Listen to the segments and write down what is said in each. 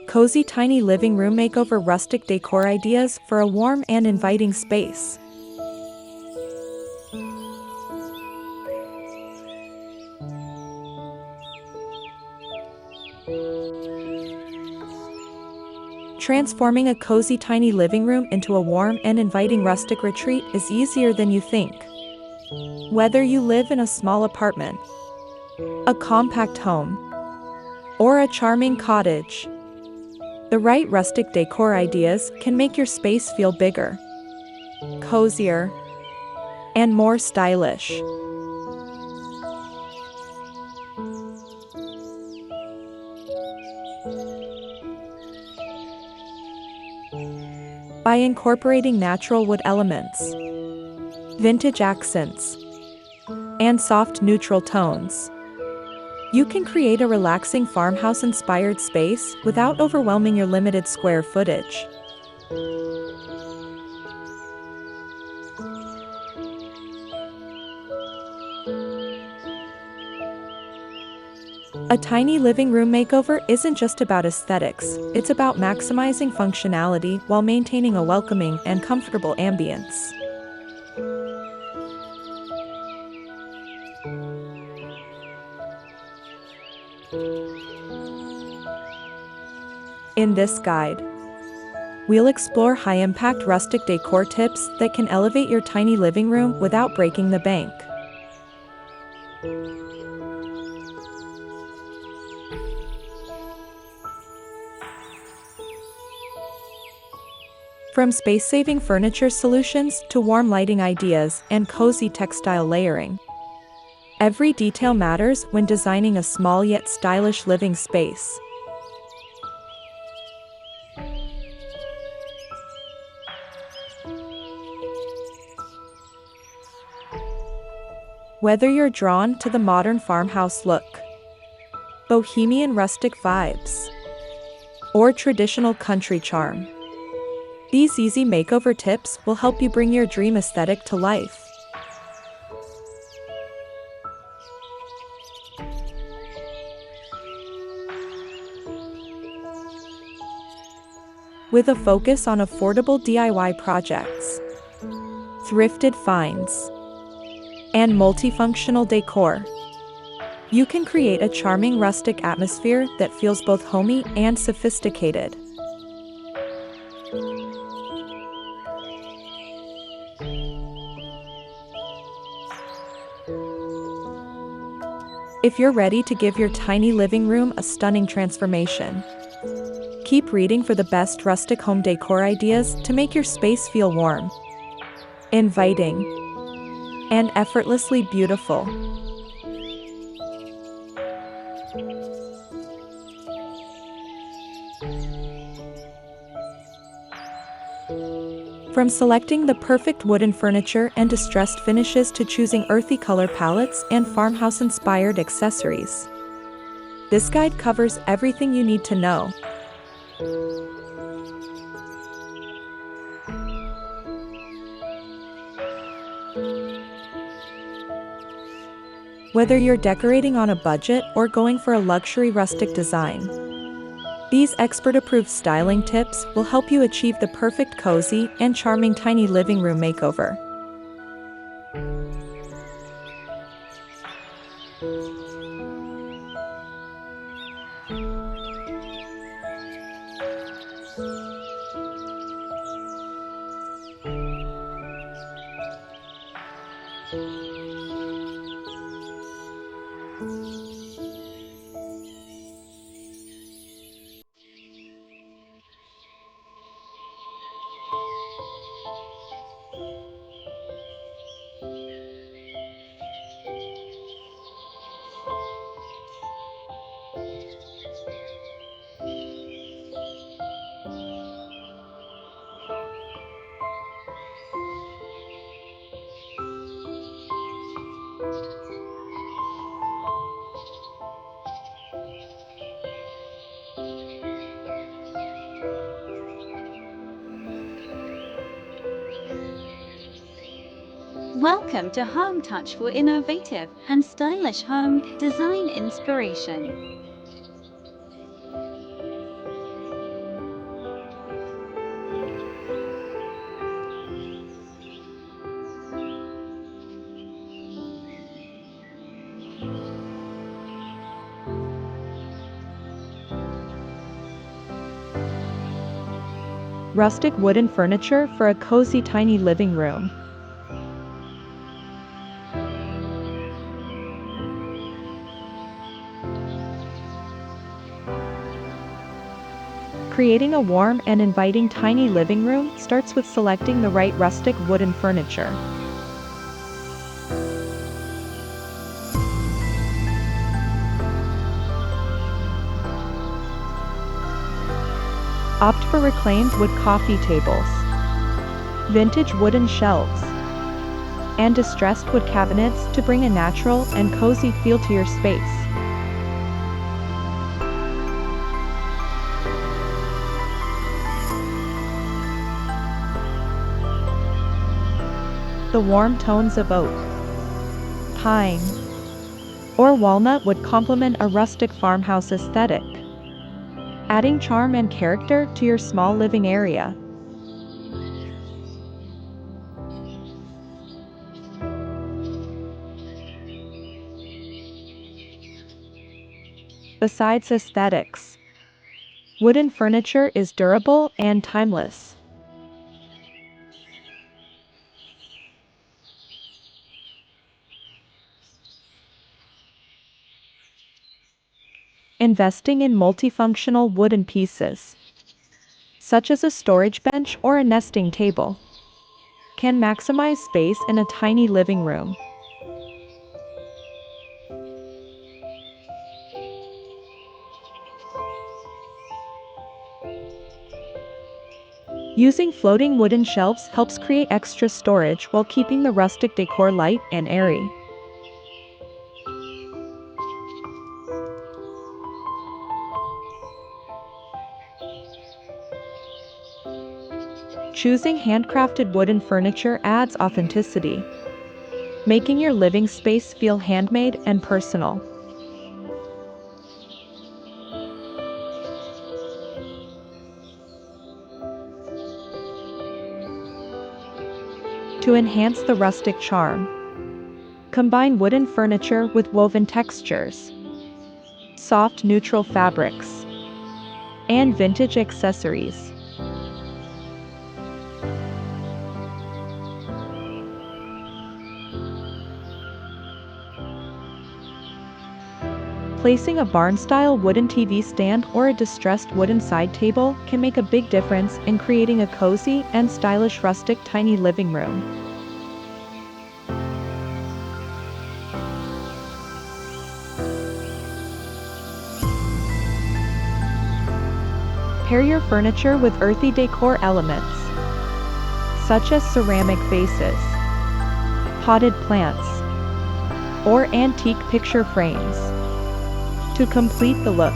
Cozy tiny living room makeover, rustic decor ideas for a warm and inviting space. Transforming a cozy tiny living room into a warm and inviting rustic retreat is easier than you think. Whether you live in a small apartment, a compact home, or a charming cottage, the right rustic decor ideas can make your space feel bigger, cozier, and more stylish. By incorporating natural wood elements, vintage accents, and soft neutral tones, you can create a relaxing farmhouse-inspired space without overwhelming your limited square footage. A tiny living room makeover isn't just about aesthetics, it's about maximizing functionality while maintaining a welcoming and comfortable ambience. In this guide, we'll explore high-impact rustic decor tips that can elevate your tiny living room without breaking the bank. From space-saving furniture solutions to warm lighting ideas and cozy textile layering, every detail matters when designing a small yet stylish living space. Whether you're drawn to the modern farmhouse look, bohemian rustic vibes, or traditional country charm, these easy makeover tips will help you bring your dream aesthetic to life. With a focus on affordable DIY projects, thrifted finds, and multifunctional decor, you can create a charming rustic atmosphere that feels both homey and sophisticated. If you're ready to give your tiny living room a stunning transformation, keep reading for the best rustic home decor ideas to make your space feel warm, inviting, and effortlessly beautiful. From selecting the perfect wooden furniture and distressed finishes to choosing earthy color palettes and farmhouse-inspired accessories, this guide covers everything you need to know. Whether you're decorating on a budget or going for a luxury rustic design, these expert-approved styling tips will help you achieve the perfect cozy and charming tiny living room makeover. Welcome to Home Touch for innovative and stylish home design inspiration. Rustic wooden furniture for a cozy tiny living room. Creating a warm and inviting tiny living room starts with selecting the right rustic wooden furniture. Opt for reclaimed wood coffee tables, vintage wooden shelves, and distressed wood cabinets to bring a natural and cozy feel to your space. The warm tones of oak, pine, or walnut would complement a rustic farmhouse aesthetic, adding charm and character to your small living area. Besides aesthetics, wooden furniture is durable and timeless. Investing in multifunctional wooden pieces, such as a storage bench or a nesting table, can maximize space in a tiny living room. Using floating wooden shelves helps create extra storage while keeping the rustic decor light and airy. Choosing handcrafted wooden furniture adds authenticity, making your living space feel handmade and personal. To enhance the rustic charm, combine wooden furniture with woven textures, soft neutral fabrics, and vintage accessories. Placing a barn-style wooden TV stand or a distressed wooden side table can make a big difference in creating a cozy and stylish rustic tiny living room. Pair your furniture with earthy decor elements, such as ceramic vases, potted plants, or antique picture frames, to complete the look.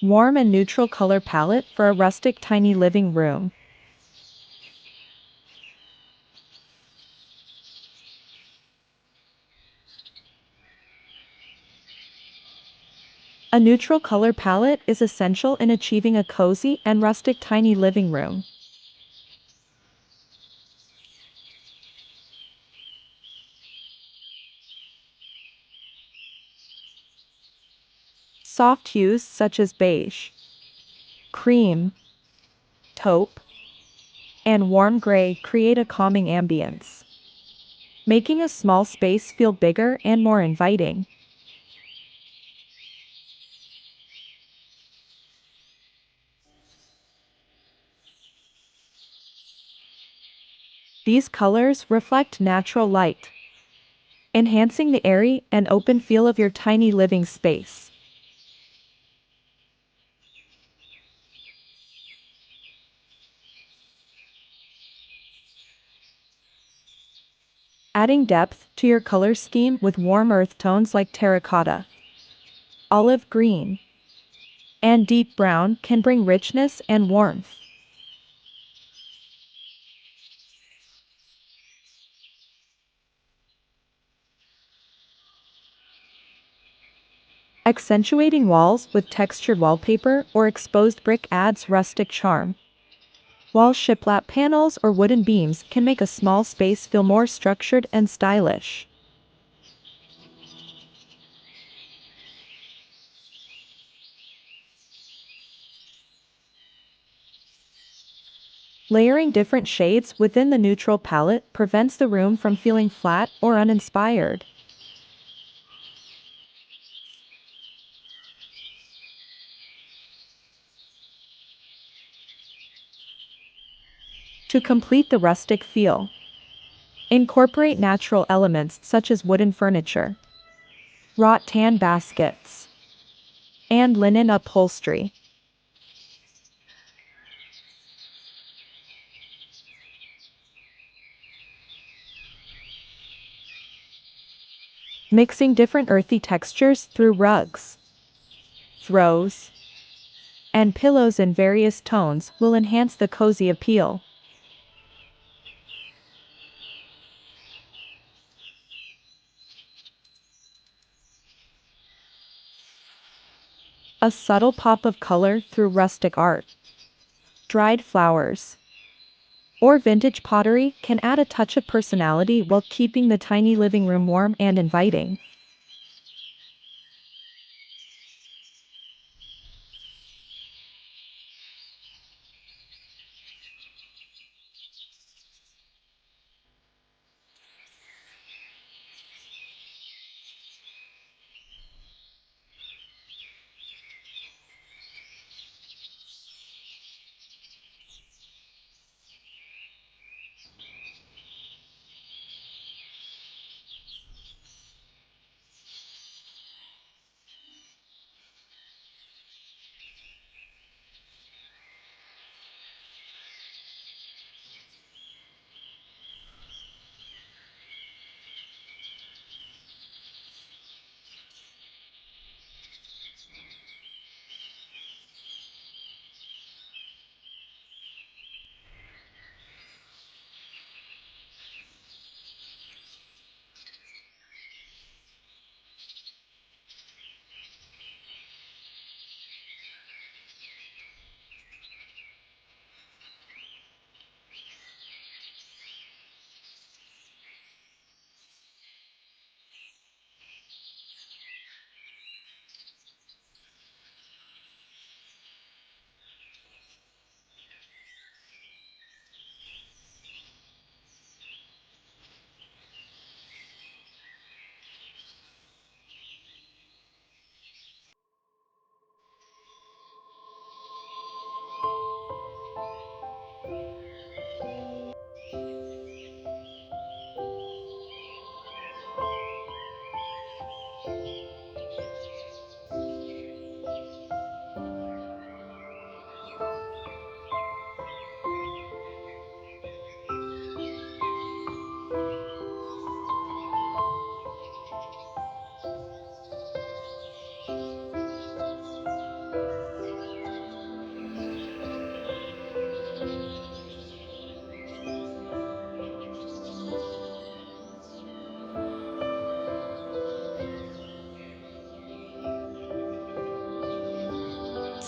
Warm and neutral color palette for a rustic tiny living room. A neutral color palette is essential in achieving a cozy and rustic tiny living room. Soft hues such as beige, cream, taupe, and warm gray create a calming ambience, making a small space feel bigger and more inviting. These colors reflect natural light, enhancing the airy and open feel of your tiny living space. Adding depth to your color scheme with warm earth tones like terracotta, olive green, and deep brown can bring richness and warmth. Accentuating walls with textured wallpaper or exposed brick adds rustic charm, while shiplap panels or wooden beams can make a small space feel more structured and stylish. Layering different shades within the neutral palette prevents the room from feeling flat or uninspired. To complete the rustic feel, incorporate natural elements such as wooden furniture, wrought tan baskets, and linen upholstery. Mixing different earthy textures through rugs, throws, and pillows in various tones will enhance the cozy appeal. A subtle pop of color through rustic art, dried flowers, or vintage pottery can add a touch of personality while keeping the tiny living room warm and inviting.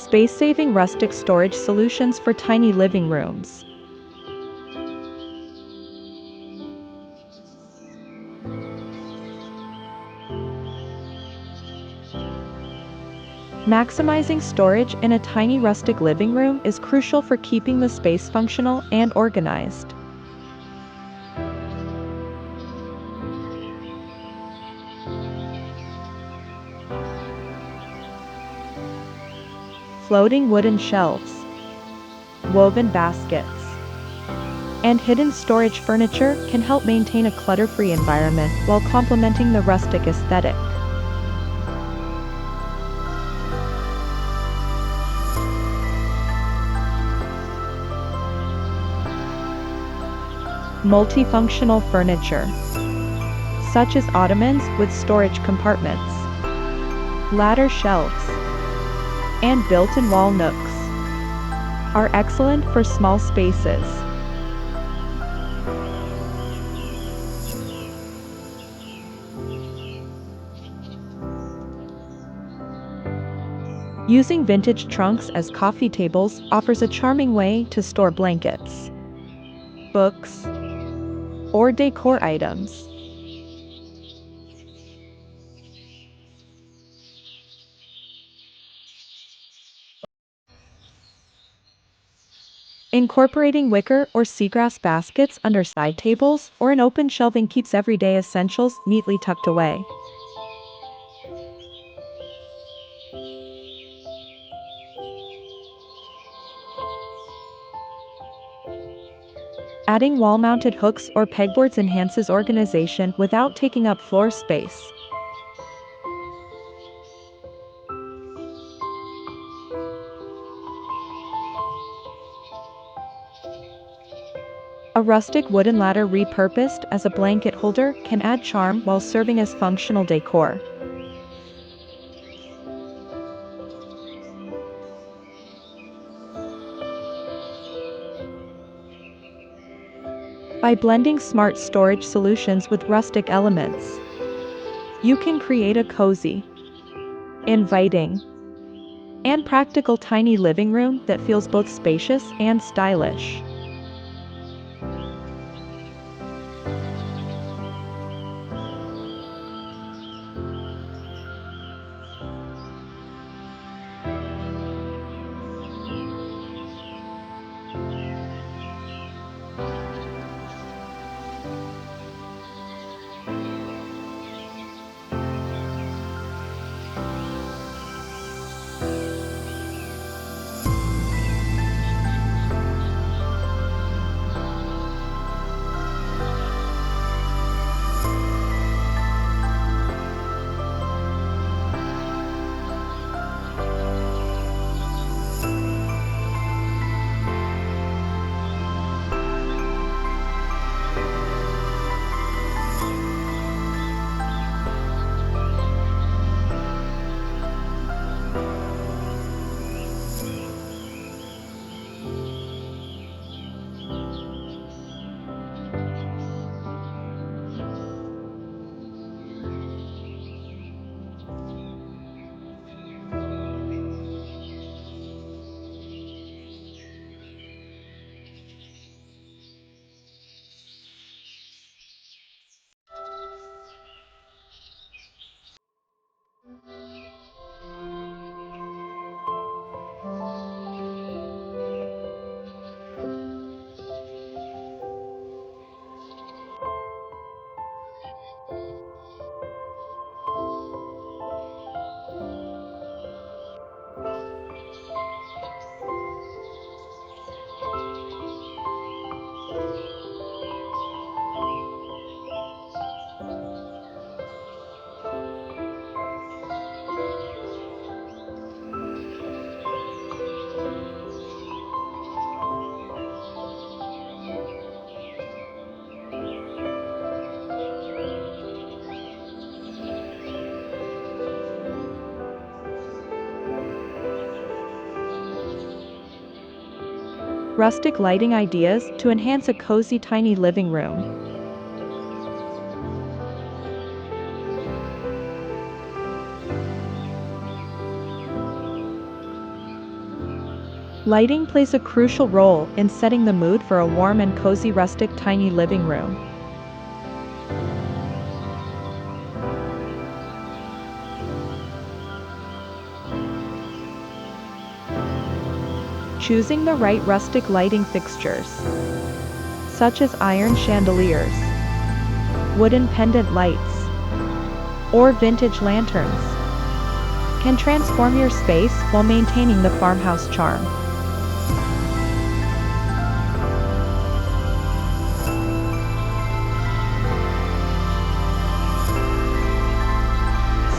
Space-saving rustic storage solutions for tiny living rooms. Maximizing storage in a tiny rustic living room is crucial for keeping the space functional and organized. Floating wooden shelves, woven baskets, and hidden storage furniture can help maintain a clutter-free environment while complementing the rustic aesthetic. Multifunctional furniture, such as ottomans with storage compartments, ladder shelves, and built-in wall nooks, are excellent for small spaces. Using vintage trunks as coffee tables offers a charming way to store blankets, books, or decor items. Incorporating wicker or seagrass baskets under side tables or an open shelving keeps everyday essentials neatly tucked away. Adding wall-mounted hooks or pegboards enhances organization without taking up floor space. A rustic wooden ladder repurposed as a blanket holder can add charm while serving as functional decor. By blending smart storage solutions with rustic elements, you can create a cozy, inviting, and practical tiny living room that feels both spacious and stylish. Rustic lighting ideas to enhance a cozy tiny living room. Lighting plays a crucial role in setting the mood for a warm and cozy rustic tiny living room. Choosing the right rustic lighting fixtures, such as iron chandeliers, wooden pendant lights, or vintage lanterns, can transform your space while maintaining the farmhouse charm.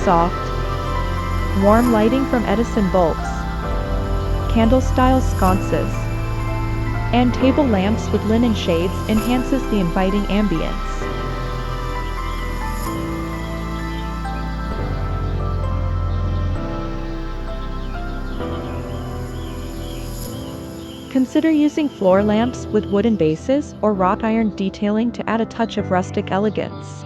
Soft, warm lighting from Edison bulbs, candle-style sconces, and table lamps with linen shades enhances the inviting ambience. Consider using floor lamps with wooden bases or wrought iron detailing to add a touch of rustic elegance.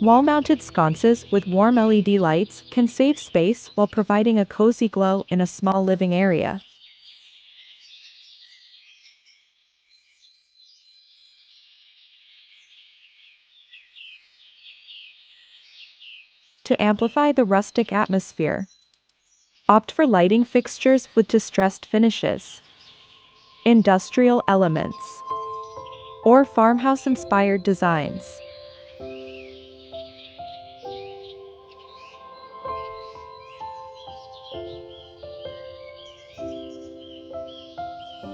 Wall-mounted sconces with warm LED lights can save space while providing a cozy glow in a small living area. To amplify the rustic atmosphere, opt for lighting fixtures with distressed finishes, industrial elements, or farmhouse-inspired designs.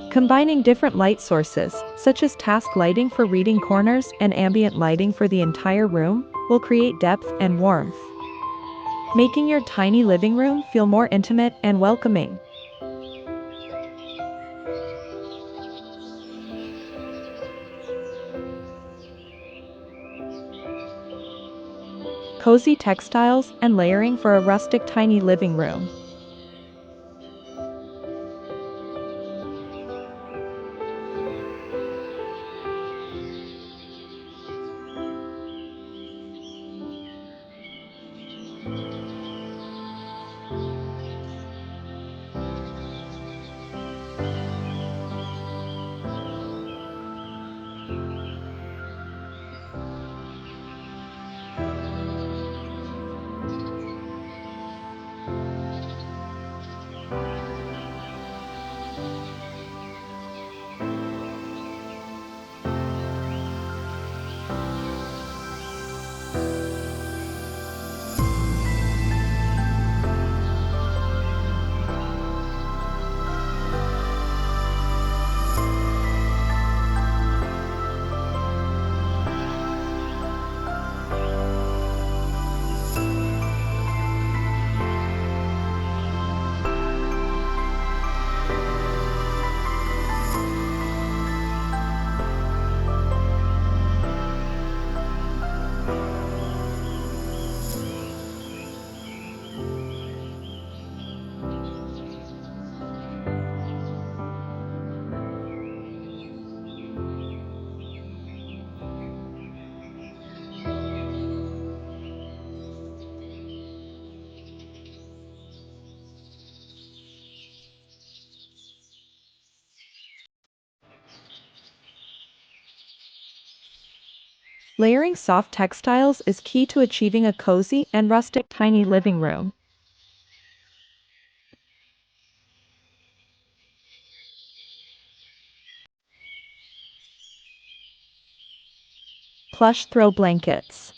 Combining different light sources, such as task lighting for reading corners and ambient lighting for the entire room, will create depth and warmth, making your tiny living room feel more intimate and welcoming. Cozy textiles and layering for a rustic tiny living room. Layering soft textiles is key to achieving a cozy and rustic tiny living room. Plush throw blankets,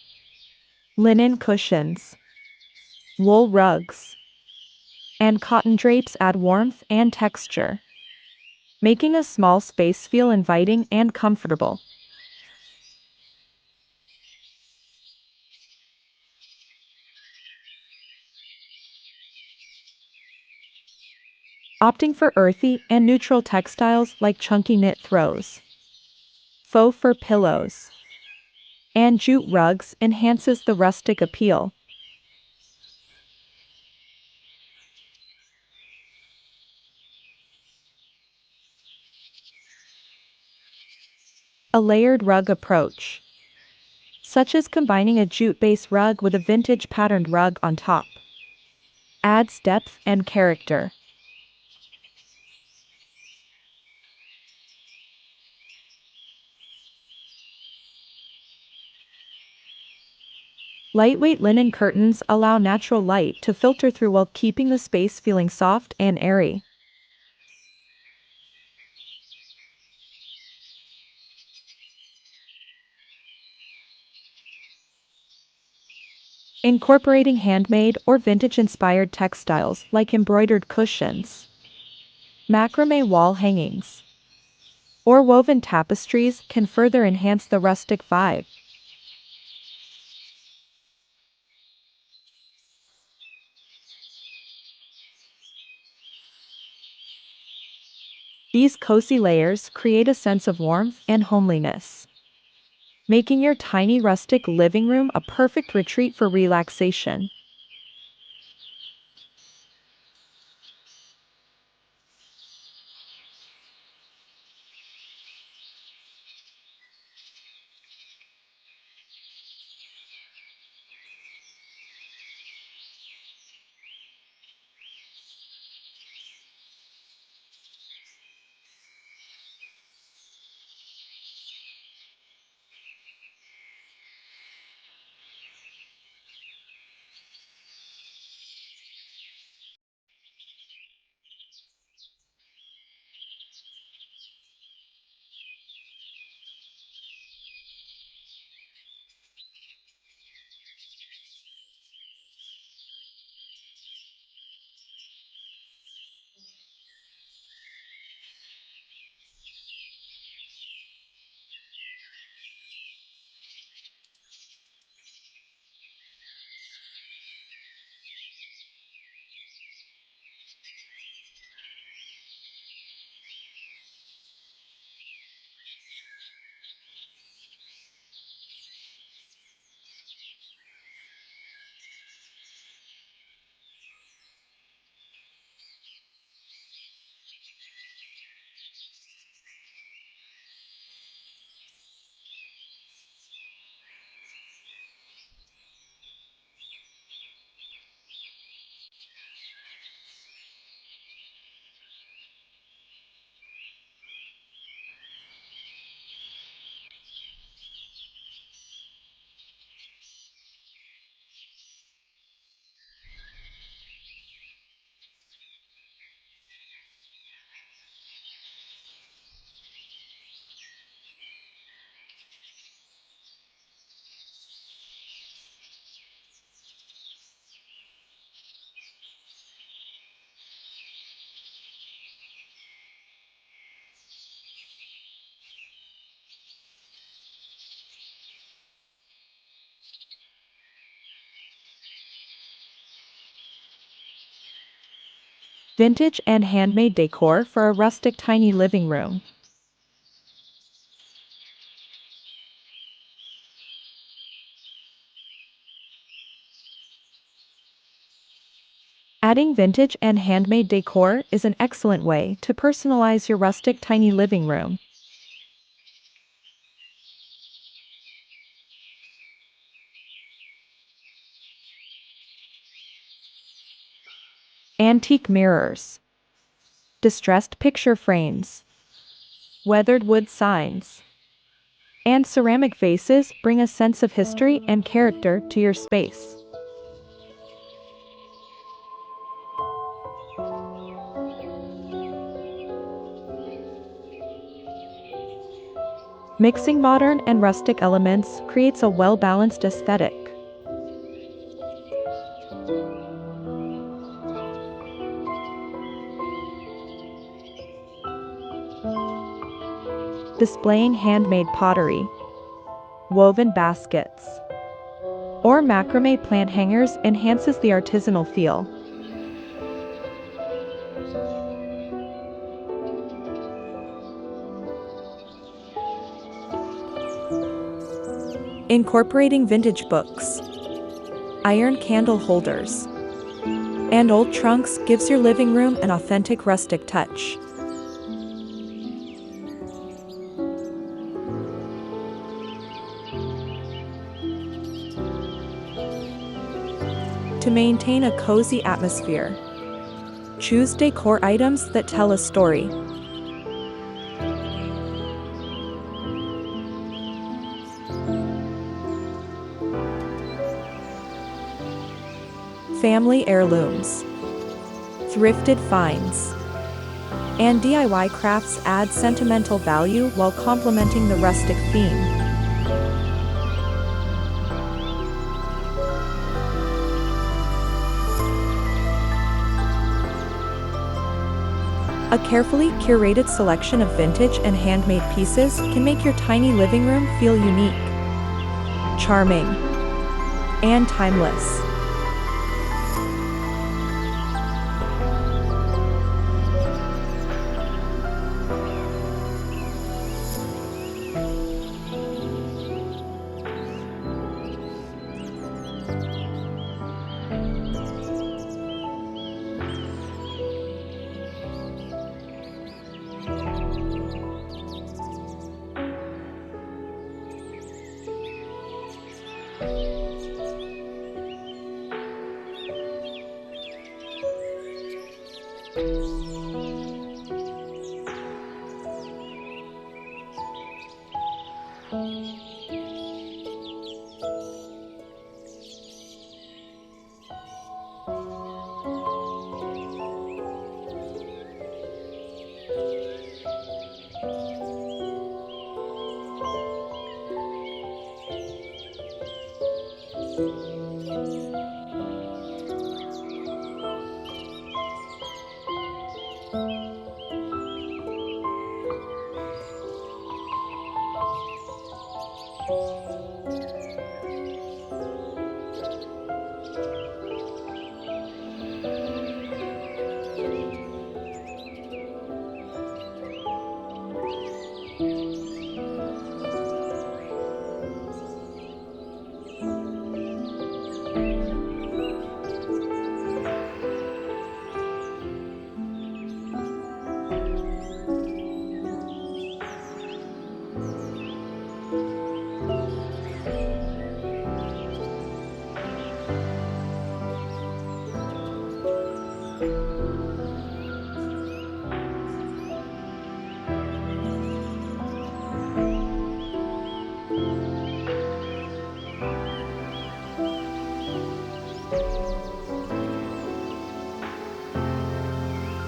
linen cushions, wool rugs, and cotton drapes add warmth and texture, making a small space feel inviting and comfortable. Opting for earthy and neutral textiles like chunky knit throws, faux fur pillows, and jute rugs enhances the rustic appeal. A layered rug approach, such as combining a jute-based rug with a vintage patterned rug on top. Adds depth and character. Lightweight linen curtains allow natural light to filter through while keeping the space feeling soft and airy. Incorporating handmade or vintage-inspired textiles like embroidered cushions, macrame wall hangings, or woven tapestries can further enhance the rustic vibe. These cozy layers create a sense of warmth and homeliness, making your tiny rustic living room a perfect retreat for relaxation. Vintage and handmade decor for a rustic tiny living room. Adding vintage and handmade decor is an excellent way to personalize your rustic tiny living room. Antique mirrors, distressed picture frames, weathered wood signs, and ceramic vases bring a sense of history and character to your space. Mixing modern and rustic elements creates a well-balanced aesthetic. Displaying handmade pottery, woven baskets, or macrame plant hangers enhances the artisanal feel. Incorporating vintage books, iron candle holders, and old trunks gives your living room an authentic rustic touch. to maintain a cozy atmosphere. Choose decor items that tell a story. Family heirlooms, thrifted finds, and DIY crafts add sentimental value while complementing the rustic theme. A carefully curated selection of vintage and handmade pieces can make your tiny living room feel unique, charming, and timeless.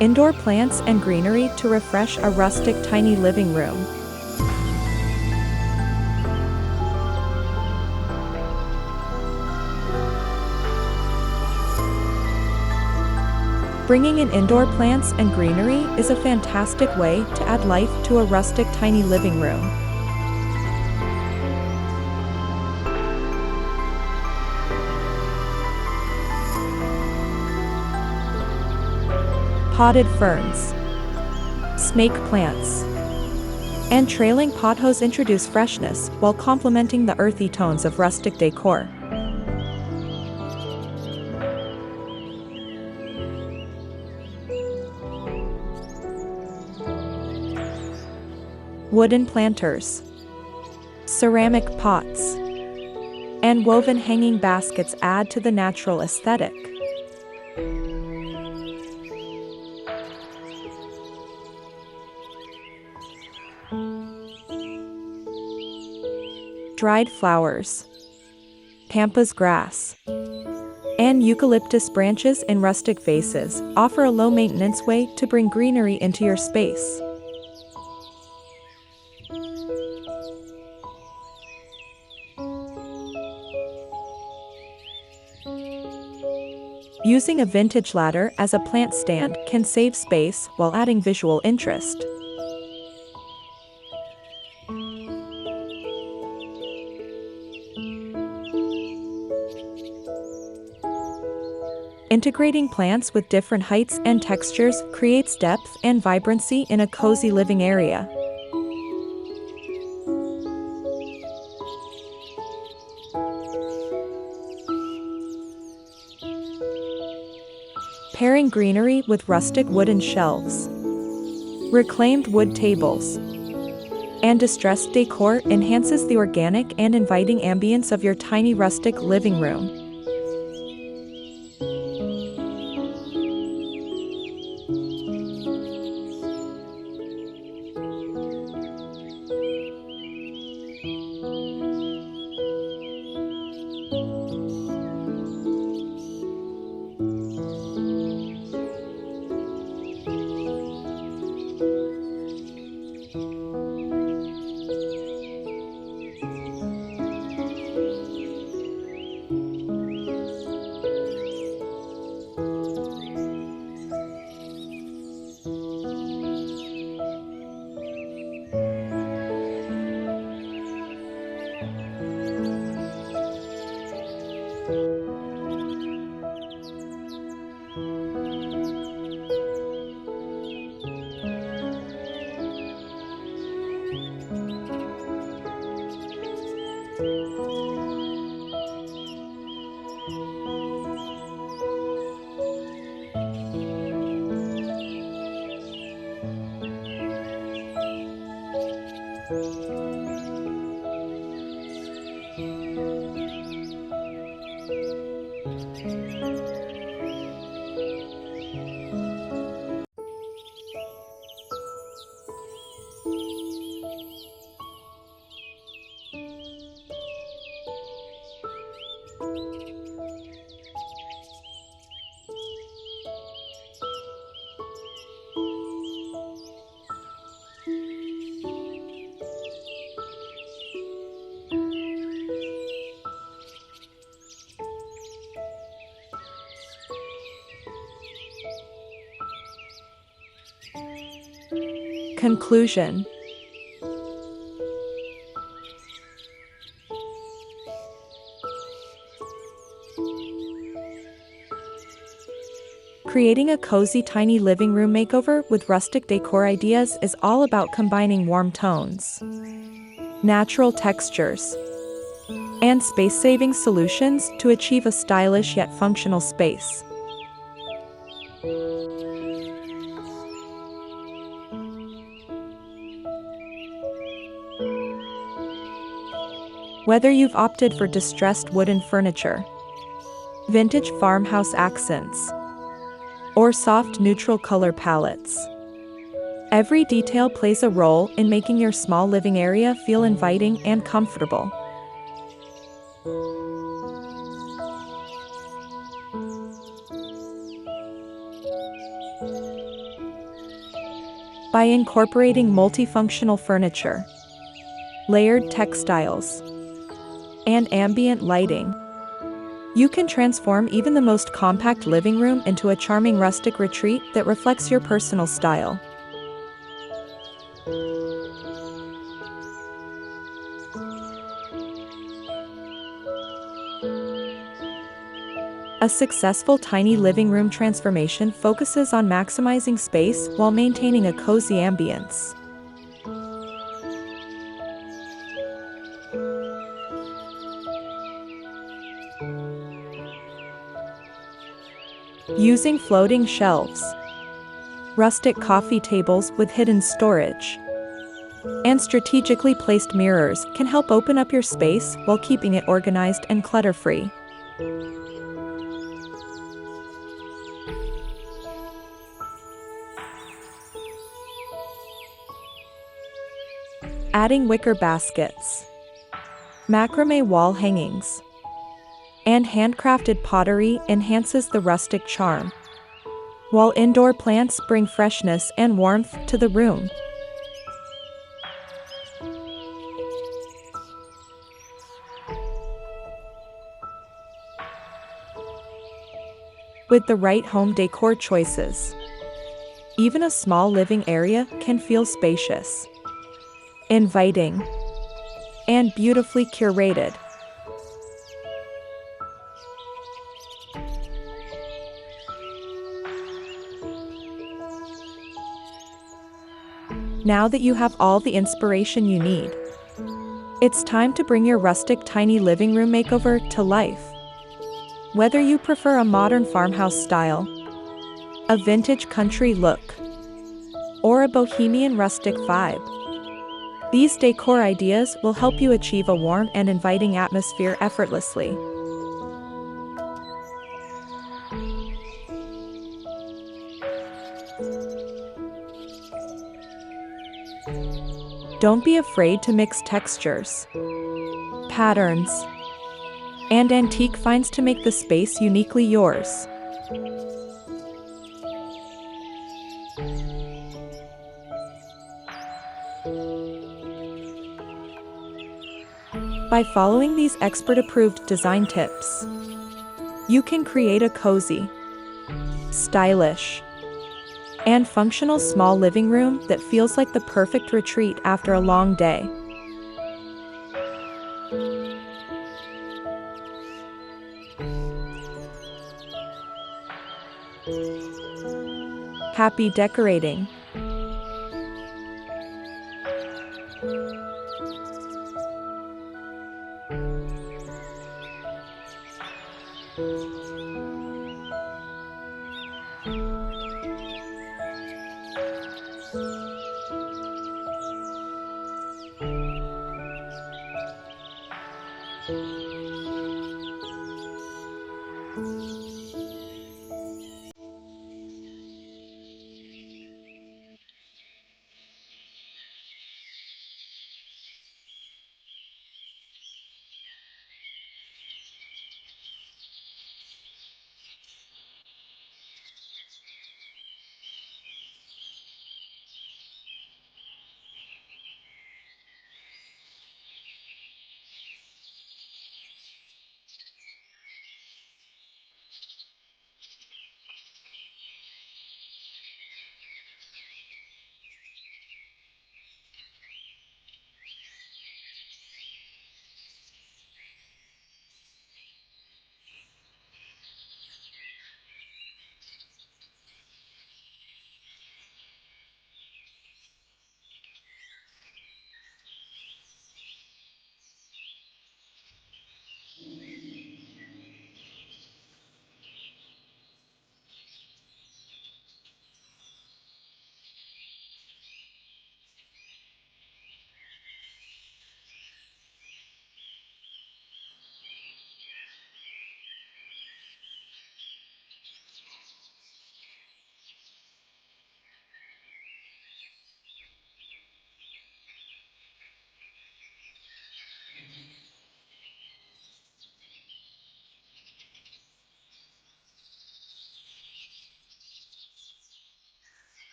Indoor plants and greenery to refresh a rustic tiny living room. Bringing in indoor plants and greenery is a fantastic way to add life to a rustic tiny living room. Potted ferns, snake plants, and trailing pothos introduce freshness while complementing the earthy tones of rustic decor. Wooden planters, ceramic pots, and woven hanging baskets add to the natural aesthetic. Dried flowers, pampas grass, and eucalyptus branches in rustic vases offer a low-maintenance way to bring greenery into your space. Using a vintage ladder as a plant stand can save space while adding visual interest. Integrating plants with different heights and textures creates depth and vibrancy in a cozy living area. Pairing greenery with rustic wooden shelves, reclaimed wood tables, and distressed decor enhances the organic and inviting ambience of your tiny rustic living room. Conclusion. Creating a cozy tiny living room makeover with rustic decor ideas is all about combining warm tones, natural textures, and space-saving solutions to achieve a stylish yet functional space. Whether you've opted for distressed wooden furniture, vintage farmhouse accents, or soft neutral color palettes, every detail plays a role in making your small living area feel inviting and comfortable. By incorporating multifunctional furniture, layered textiles, and ambient lighting, you can transform even the most compact living room into a charming rustic retreat that reflects your personal style. A successful tiny living room transformation focuses on maximizing space while maintaining a cozy ambience. Using floating shelves, rustic coffee tables with hidden storage, and strategically placed mirrors can help open up your space while keeping it organized and clutter-free. Adding wicker baskets, macrame wall hangings, and handcrafted pottery enhances the rustic charm, while indoor plants bring freshness and warmth to the room. With the right home decor choices, even a small living area can feel spacious, inviting, and beautifully curated. Now that you have all the inspiration you need, it's time to bring your rustic tiny living room makeover to life. Whether you prefer a modern farmhouse style, a vintage country look, or a bohemian rustic vibe, these decor ideas will help you achieve a warm and inviting atmosphere effortlessly. Don't be afraid to mix textures, patterns, and antique finds to make the space uniquely yours. By following these expert-approved design tips, you can create a cozy, stylish, and functional small living room that feels like the perfect retreat after a long day. Happy decorating!